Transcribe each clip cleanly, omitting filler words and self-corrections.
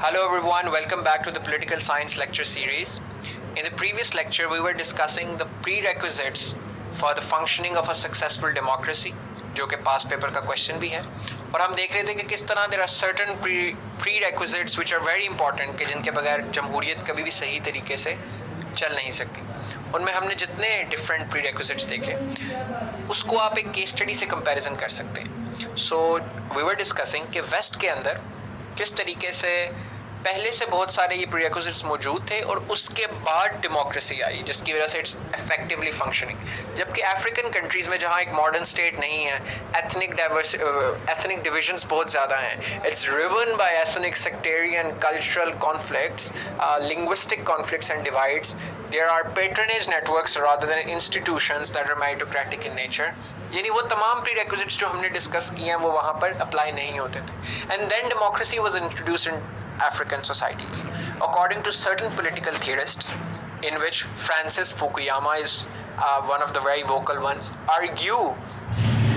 Hello everyone, welcome back to the Political Science lecture series. In the previous lecture, we were discussing the prerequisites for the functioning of a successful democracy, जो कि past paper का question भी है, और हम देख रहे थे कि किस तरह there are certain prerequisites which are very important कि जिनके बगैर जमहूरियत कभी भी सही तरीके से चल नहीं सकती. उनमें हमने जितने different prerequisites देखे, उसको आप एक case study से comparison कर सकते हैं. So we were discussing कि West के अंदर किस तरीके से पहले से बहुत सारे ये प्रीरेक्विजिट्स मौजूद थे और उसके बाद डेमोक्रेसी आई जिसकी वजह से इट्स इफेक्टिवली फंक्शनिंग. जबकि अफ्रीकन कंट्रीज़ में जहाँ एक मॉडर्न स्टेट नहीं है, एथनिक डिविजन्स बहुत ज़्यादा हैं, it's riven by ethnic sectarian cultural conflicts, linguistic conflicts and divides. There are patronage networks rather than institutions that are meritocratic in nature. यानी वो तमाम प्रीरेक्विजिट्स जो हमने डिस्कस किए हैं वो वहाँ पर अप्लाई नहीं होते थे. And then democracy was introduced in African societies, according to certain political theorists, in which Francis Fukuyama is one of the very vocal ones, argue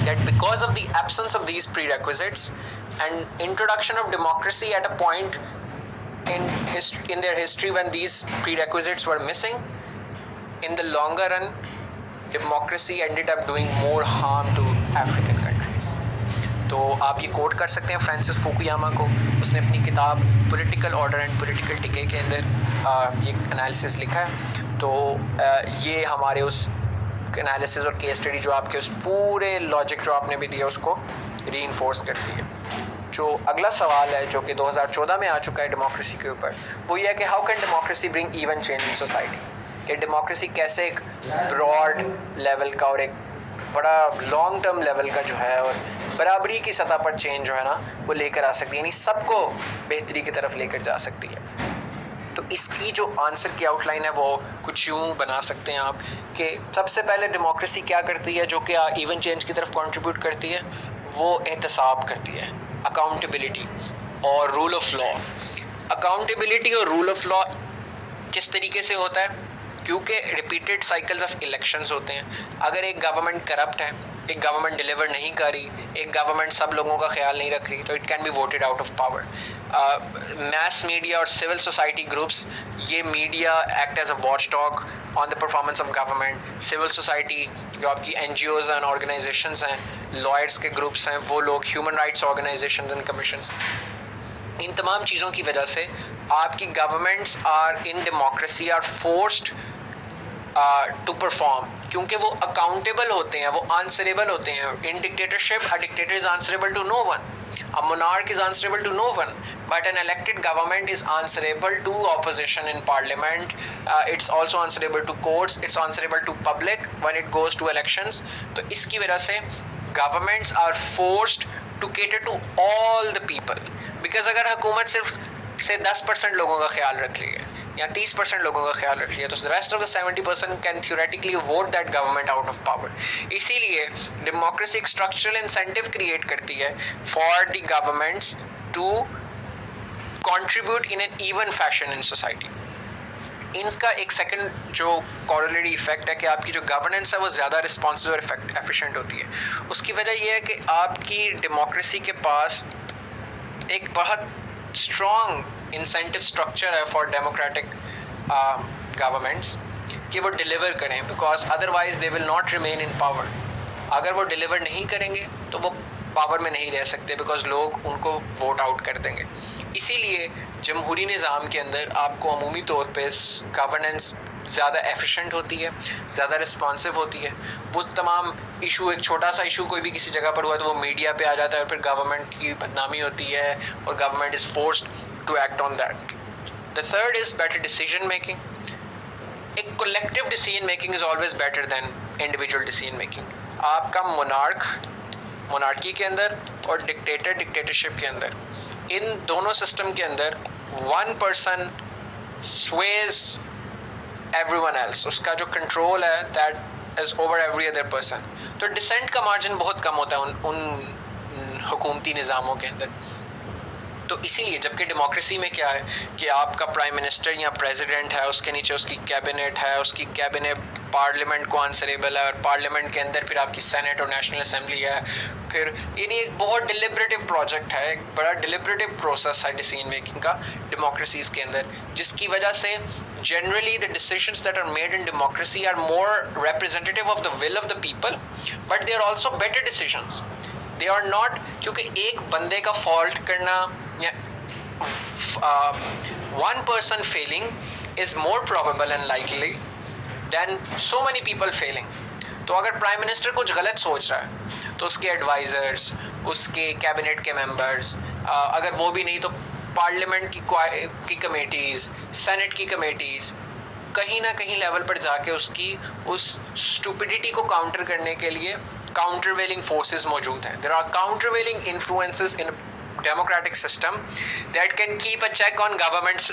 that because of the absence of these prerequisites and introduction of democracy at a point in their history when these prerequisites were missing, in the longer run, democracy ended up doing more harm to African countries. तो आप ये coat कर सकते हैं Francis Fukuyama को. उसने अपनी किताब political order and political decay के अंदर ये एनालिसिस लिखा है. तो ये हमारे उस एनालिसिस और केस स्टडी जो आपके उस पूरे लॉजिक जो आपने भी दिया उसको रीइंफोर्स करती है. जो अगला सवाल है जो कि 2014 में आ चुका है डेमोक्रेसी के ऊपर, वो ये है कि how can democracy bring even change in society. कि डेमोक्रेसी कैसे एक ब्रॉड लेवल का और एक बड़ा लॉन्ग टर्म लेवल का जो है और बराबरी की सतह पर चेंज जो है ना वो लेकर आ सकती है, यानी सबको बेहतरी की तरफ लेकर जा सकती है. तो इसकी जो आंसर की आउटलाइन है वो कुछ यूँ बना सकते हैं आप कि सबसे पहले डेमोक्रेसी क्या करती है जो कि इवन चेंज की तरफ कंट्रीब्यूट करती है, वो एहतसाब करती है, अकाउंटेबिलिटी और रूल ऑफ लॉ. अकाउंटेबिलिटी और रूल ऑफ लॉ किस तरीके से होता है, क्योंकि रिपीटेड साइकिल्स ऑफ इलेक्शंस होते हैं. अगर एक गवर्नमेंट करप्ट है, एक गवर्नमेंट डिलीवर नहीं कर रही, एक गवर्नमेंट सब लोगों का ख्याल नहीं रख रही, तो it can be voted out of power. Mass media और सिविल सोसाइटी ग्रुप्स, ये media act as a watch dog on the performance of government. Civil society जो आपकी NGOs एंड ऑर्गेनाइजेशंस हैं, लॉयर्स के ग्रुप्स हैं, वो लोग, human rights organisations and commissions, इन तमाम चीज़ों की वजह से आपकी governments are in democracy are forced to perform, क्योंकि वो अकाउंटेबल होते हैं, वो आंसरेबल होते हैं. In dictatorship a dictator is answerable to no one, a monarch is answerable to no one, but an elected government is answerable to opposition in parliament. It's also answerable to courts, it's answerable to public when it goes to elections. तो इसकी वजह से governments are forced to cater to all the people, because अगर हुकूमत सिर्फ से 10% लोगों का ख्याल रख ली है या 30% लोगों का ख्याल रख लिया, तो rest of the 70% can theoretically vote that government out of power. इसीलिए डेमोक्रेसी एक स्ट्रक्चरल इंसेंटिव क्रिएट करती है for the governments to contribute in an even fashion in society. इनका एक सेकंड जो कॉरोलरी इफेक्ट है कि आपकी जो गवर्नेंस है वो ज़्यादा रिस्पॉन्सिव और एफिशिएंट होती है. उसकी वजह यह है कि आपकी डेमोक्रेसी के पास एक बहुत स्ट्रॉन्ग इंसेंटिव स्ट्रक्चर है फॉर डेमोक्रेटिक गवर्नमेंट्स कि वो डिलीवर करें, because otherwise they will not remain in power. अगर वो डिलीवर नहीं करेंगे तो वो पावर में नहीं रह सकते, बिकॉज लोग उनको वोट आउट कर देंगे. इसीलिए जमहूरी निज़ाम के अंदर आपको अमूमी तौर पे गवर्नेंस ज़्यादा एफिशिएंट होती है, ज़्यादा रिस्पॉन्सिव होती है. वो तमाम इशू, एक छोटा सा इशू कोई भी किसी जगह पर हुआ तो वो मीडिया पे आ जाता है और फिर गवर्नमेंट की बदनामी होती है और government is forced to act on that. The third is better decision making. एक collective decision making is always better than individual decision making. आपका मोनार्की के अंदर और डिक्टेटरशिप के अंदर, इन दोनों सिस्टम के अंदर one person Suez everyone else. उसका जो कंट्रोल है that is over every other person. तो डिसेंट का मार्जिन बहुत कम होता है उन हुकूमती निज़ामों के अंदर. तो इसीलिए जबकि डेमोक्रेसी में क्या है कि आपका प्राइम मिनिस्टर या प्रेसिडेंट है, उसके नीचे उसकी कैबिनेट है, उसकी कैबिनेट पार्लियामेंट को आंसरेबल है, और पार्लियामेंट के अंदर फिर आपकी सेनेट और नेशनल असेंबली है। फिर यानी एक बहुत डिलिबरेटिव प्रोजेक्ट है, एक बड़ा डिलिबरेटिव प्रोसेस है डिसीजन मेकिंग का डेमोक्रेसीज के अंदर, जिसकी वजह से generally the decisions that are made in democracy are more representative of the will of the people, but they are also better decisions. They are not, क्योंकि एक बंदे का फॉल्ट करना या one person failing is more probable and likely than so many people failing. तो अगर prime minister कुछ गलत सोच रहा है तो उसके एडवाइजर्स, उसके कैबिनेट के मेंबर्स, अगर वो भी नहीं तो पार्लियामेंट की कमेटीज़, सेनेट की कमेटीज़, कहीं ना कहीं लेवल पर जाके उसकी उस स्टूपिडिटी को काउंटर करने के लिए काउंटरवेलिंग फोर्सेस मौजूद हैं. There are countervailing influences in democratic system that can keep a check on governments.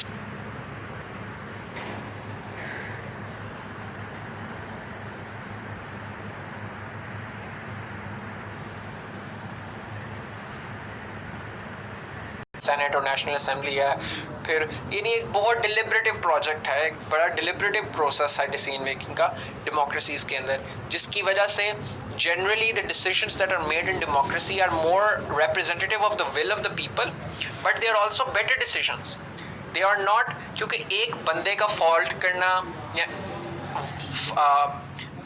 Senate और नेशनल असेंबली है. फिर यानी एक बहुत डिलिबरेटिव प्रोजेक्ट है, एक बड़ा डिलिबरेटिव प्रोसेस है डिसीजन मेकिंग का डेमोक्रेसीज के अंदर, जिसकी वजह से generally the decisions that are made in democracy are more representative of the will of the people, but they are also better decisions. They are not, क्योंकि एक बंदे का फॉल्ट करना या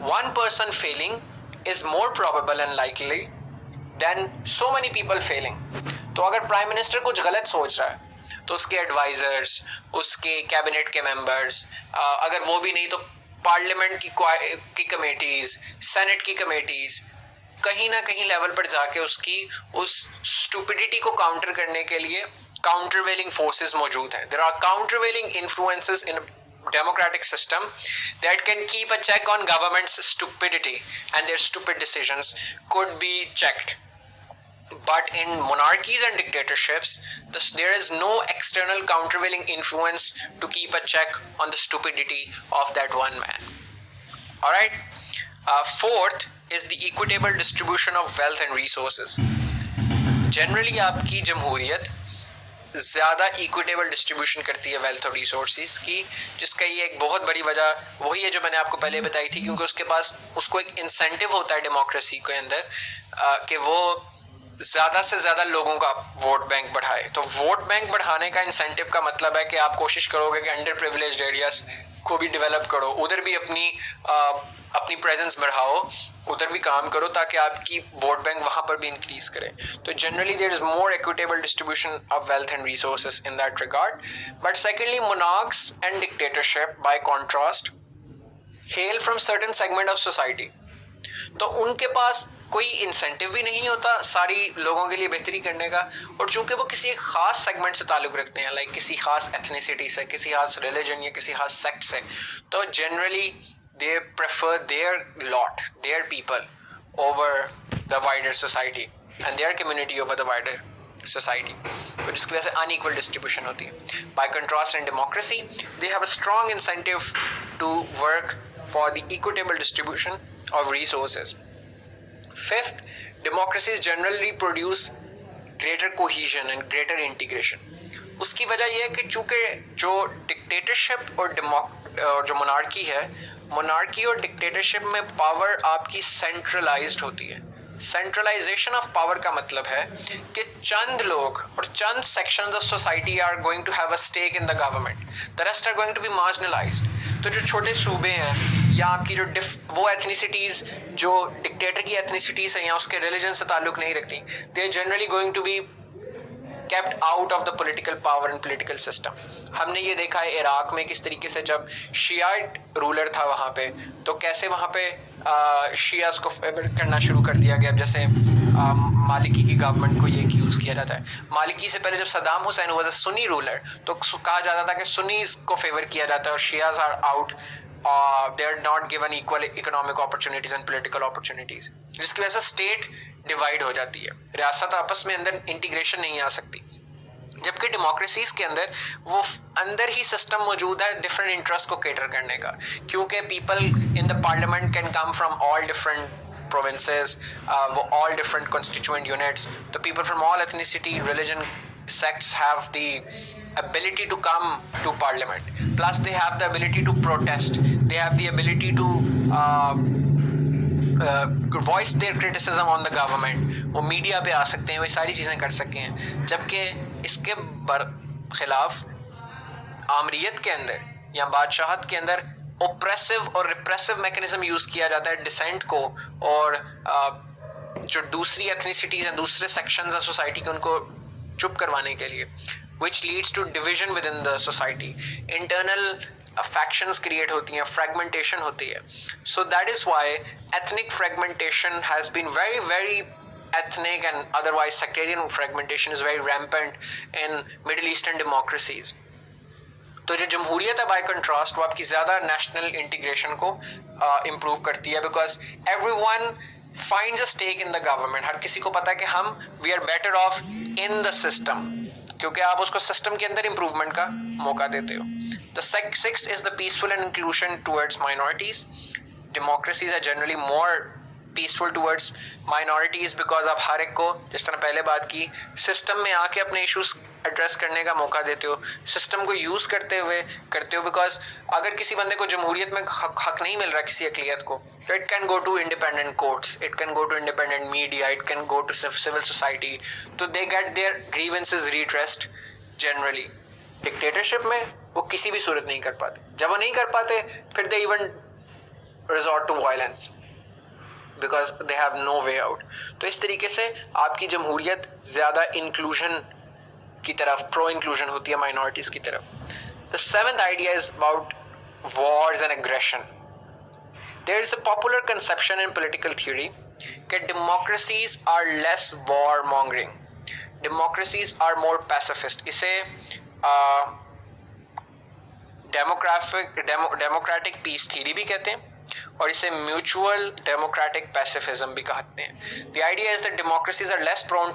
one person failing is more probable and likely than so many people failing. तो अगर prime minister कुछ गलत सोच रहा है तो उसके एडवाइजर्स, उसके कैबिनेट के मेंबर्स, अगर वो भी नहीं तो पार्लियामेंट की कमेटीज़, सेनेट की कमेटीज़, कहीं ना कहीं लेवल पर जाके उसकी उस स्टूपिडिटी को काउंटर करने के लिए काउंटरवेलिंग फोर्सेस मौजूद हैं. There are countervailing influences in democratic system that can keep a check on government's stupidity, and their stupid decisions could be checked. But in monarchies and dictatorships, there is no external countervailing influence to keep a check on the stupidity of that one man. Alright? Fourth is the equitable distribution of wealth and resources. Generally आपकी जमहूरियत ज़्यादा equitable distribution करती है wealth और resources की, जिसका ये एक बहुत बड़ी वजह वही है जो मैंने आपको पहले बताई थी, क्योंकि उसके पास उसको एक इंसेंटिव होता है डेमोक्रेसी के अंदर कि वो ज़्यादा से ज़्यादा लोगों का वोट बैंक बढ़ाए. तो वोट बैंक बढ़ाने का इंसेंटिव का मतलब है कि आप कोशिश करोगे कि अंडर प्रिविलेज्ड एरियाज को भी डेवलप करो, उधर भी अपनी प्रेजेंस बढ़ाओ, उधर भी काम करो ताकि आपकी वोट बैंक वहाँ पर भी इंक्रीज करे. तो generally there is more equitable distribution of wealth and resources in that regard. But secondly, monarchs and dictatorship by contrast hail from certain segment of society. तो उनके पास कोई इंसेंटिव भी नहीं होता सारी लोगों के लिए बेहतरी करने का, और चूंकि वो किसी एक खास सेगमेंट से ताल्लुक़ रखते हैं, लाइक किसी खास एथनिसिटी से, किसी खास रिलीजन या किसी खास सेक्ट से, तो generally they prefer their lot, their people over the wider society and their community over the wider society, तो जिसकी वजह से unequal distribution होती है. By contrast, in democracy they have a strong incentive to work for the equitable distribution of resources. Fifth, democracies generally produce greater cohesion and greater integration. उसकी वजह यह है कि चूँकि जो डिक्टेटरशिप और जो मोनार्की है, मोनार्की और डिक्टेटरशिप में पावर आपकी सेंट्रलाइज्ड होती है. सेंट्रलाइजेशन ऑफ पावर का मतलब है कि चंद लोग और चंद sections of society are going to have a stake in the government, the rest are going to be marginalised. तो जो छोटे सूबे हैं या आपकी जो वो एथनिसिटीज़ जो डिक्टेटर की एथनिसिटीज़ हैं या उसके रिलीजन से ताल्लुक़ नहीं रखती, they are generally going to be kept out of the political power and political system. हमने ये देखा है इराक में किस तरीके से जब शियाइट रूलर था वहाँ पे, तो कैसे वहाँ पे शियास को फेवर करना शुरू कर दिया गया. जैसे मालिकी की गवर्नमेंट को ये यूज़ किया जाता है. मालिकी से पहले जब सद्दाम हुसैन हुआ था सुन्नी रूलर, तो कहा जाता था कि सुन्नीज को फेवर किया जाता है और Shias are out, they are not given equal economic opportunities and political opportunities, जिसकी वजह से स्टेट डिवाइड हो जाती है, रियासत आपस में अंदर इंटीग्रेशन नहीं आ सकती. जबकि डेमोक्रेसीज के अंदर वो अंदर ही सिस्टम मौजूद है डिफरेंट इंटरेस्ट को केटर करने का, क्योंकि people in the parliament can come from all different provinces, वो ऑल डिफरेंट कॉन्स्टिट्यूएंट यूनिट्स, तो people from all ethnicity, religion sects have the ability to come to parliament, plus they have the ability to protest, they have the ability to voice their criticism on the government, वो media पे आ सकते हैं, वो सारी चीज़ें कर सकते हैं। जबकि इसके खिलाफ आमरीत के अंदर या बादशाहत के अंदर ओप्रेसिव और रिप्रेसिव मैकेनिज्म यूज़ किया जाता है डिसेंट को, और जो दूसरी एथनिसिटीज़ हैं, दूसरे सेक्शंस हैं सोसाइटी के, उनको चुप करवाने के लिए, which leads to division within the society, internal factions create होती हैं, fragmentation होती है। So that is why ethnic fragmentation has been very ethnic and otherwise sectarian fragmentation is very rampant in Middle Eastern democracies. तो जो जमहूरियत है bye contrast वो आपकी ज़्यादा नेशनल इंटीग्रेशन को इम्प्रूव करती है, because everyone finds a stake in the government. हर किसी को पता है कि हम we are better off in the system, क्योंकि आप उसको सिस्टम के अंदर इम्प्रूवमेंट का मौका देते हो। The sixth is the peaceful and inclusion towards minorities. Democracies are generally more peaceful towards minorities because आप हर एक को, जिस तरह पहले बात की, सिस्टम में आके अपने इश्यूज एड्रेस करने का मौका देते हो, सिस्टम को यूज़ करते हुए करते हो। बिकॉज अगर किसी बंदे को जमहूरियत में हक नहीं मिल रहा किसी अकलियत को, तो it can go to independent courts, it can go to independent media, it can go to civil society, तो they get their grievances redressed generally. Dictatorship में वो किसी भी सूरत नहीं कर पाते। जब वो नहीं कर पाते फिर they even resort to violence because they have no way out. तो इस तरीके से आपकी जमहूरियत ज़्यादा इंक्लूजन की तरफ, प्रो इंक्लूजन होती है माइनॉरिटीज़ की तरफ। The seventh idea is about wars and aggression. There is a popular conception in political theory कि democracies are less war mongering, democracies are more pacifist. इसे डेमोक्रेटिक पीस थ्योरी भी कहते हैं और इसे म्यूचुअल डेमोक्रेटिक पैसिफिज्म भी कहते हैं। The idea is that democracies are less prone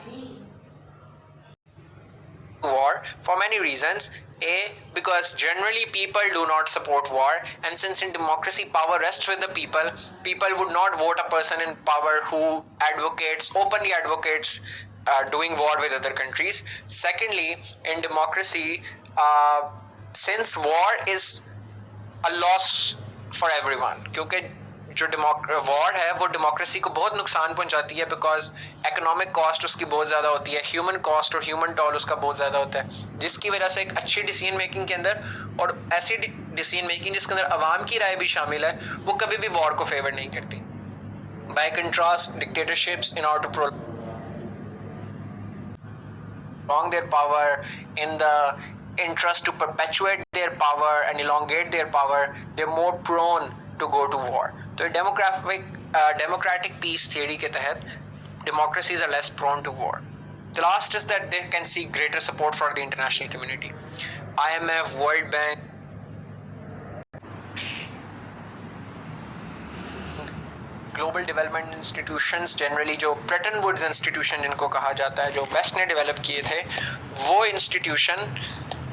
war for many reasons. A, because generally people do not support war, and since in democracy power rests with the people, people would not vote a person in power who openly advocates doing war with other countries. Secondly, in democracy, since war is a loss for everyone, क्योंकि जो war है वो democracy को बहुत नुकसान पहुंचाती है, because economic cost उसकी बहुत ज़्यादा होती है, ह्यूमन कॉस्ट और ह्यूमन टॉल उसका बहुत ज़्यादा होता है, जिसकी वजह से एक अच्छी डिसीजन मेकिंग के अंदर, और ऐसी डिसीजन मेकिंग जिसके अंदर आवाम की राय भी शामिल है, वो कभी भी वॉर को फेवर नहीं करती। By contrast dictatorships in order to prolong their power, in the interest to perpetuate their power and elongate their power, they're more prone to go to war. तो democratic peace theory के तहत democracies are less prone to war. The last is that they can seek greater support for the international community. IMF, World Bank, global development institutions, generally जो Bretton Woods institution जिनको कहा जाता है, जो waste ने develop किए थे, वो इंस्टीट्यूशन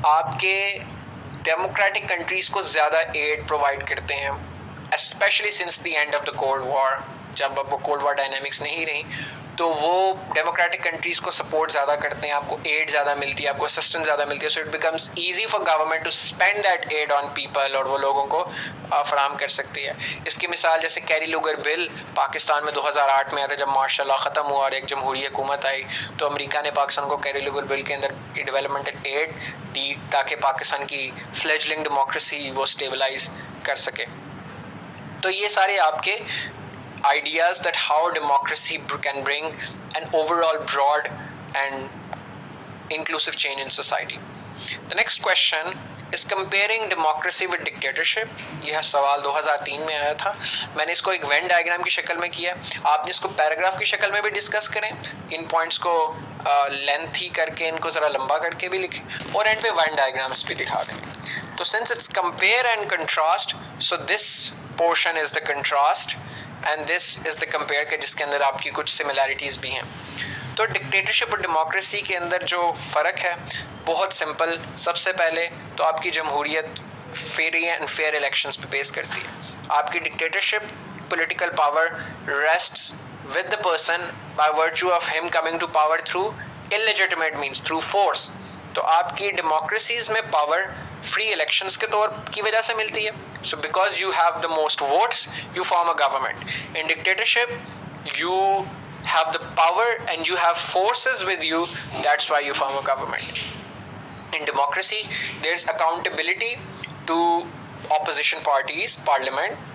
आपके डेमोक्रेटिक कंट्रीज़ को ज़्यादा एड प्रोवाइड करते हैं, specially since the end of the cold war. जब अब वो कोल्ड वॉर डायनेमिक्स नहीं रही, तो वो डेमोक्रेटिक कंट्रीज़ को सपोर्ट ज़्यादा करते हैं, आपको एड ज़्यादा मिलती है, आपको असिस्टेंस ज़्यादा मिलती है, so it becomes easy for government to spend that aid on people, और वो लोगों को फराहम कर सकती है। इसकी मिसाल जैसे कैरी लुगर बिल पाकिस्तान में 2008 में आया था, जब मार्शल लॉ ख़त्म हुआ और एक जमहूरी हुकूमत आई, तो अमेरिका ने पाकिस्तान को कैरी लुगर बिल के अंदर डेवलपमेंटल एड दी ताकि पाकिस्तान की फ्लेजलिंग डेमोक्रेसी वो स्टेबलाइज कर सके। तो ये सारे आपके ideas that how democracy can bring an overall broad and inclusive change in society. The next question is comparing democracy with dictatorship. यह सवाल 2003 में आया था। मैंने इसको एक वेन डायग्राम की शक्ल में किया, आपने इसको पैराग्राफ की शक्ल में भी डिस्कस करें, इन पॉइंट्स को लेंथी करके, इनको ज़रा लंबा करके भी लिखें, और एंड पे वेन डायग्राम्स भी दिखा दें। तो since it's compare and contrast, so this portion is the contrast and this is the compare के जिसके अंदर आपकी कुछ similarities भी हैं। तो डिक्टेटरशिप और डेमोक्रेसी के अंदर जो फ़र्क है बहुत सिंपल। सबसे पहले तो आपकी जमहूरियत फ्री एंड फेयर इलेक्शंस पे बेस करती है। आपकी dictatorship political power rests with the person by virtue of him coming to power through illegitimate means through force. तो आपकी डेमोक्रेसीज में पावर फ्री इलेक्शंस के तौर की वजह से मिलती है। So because you have the most votes you form a government. In dictatorship you have the power and you have forces with you, that's why you form a government. In democracy there's accountability to opposition parties, parliament,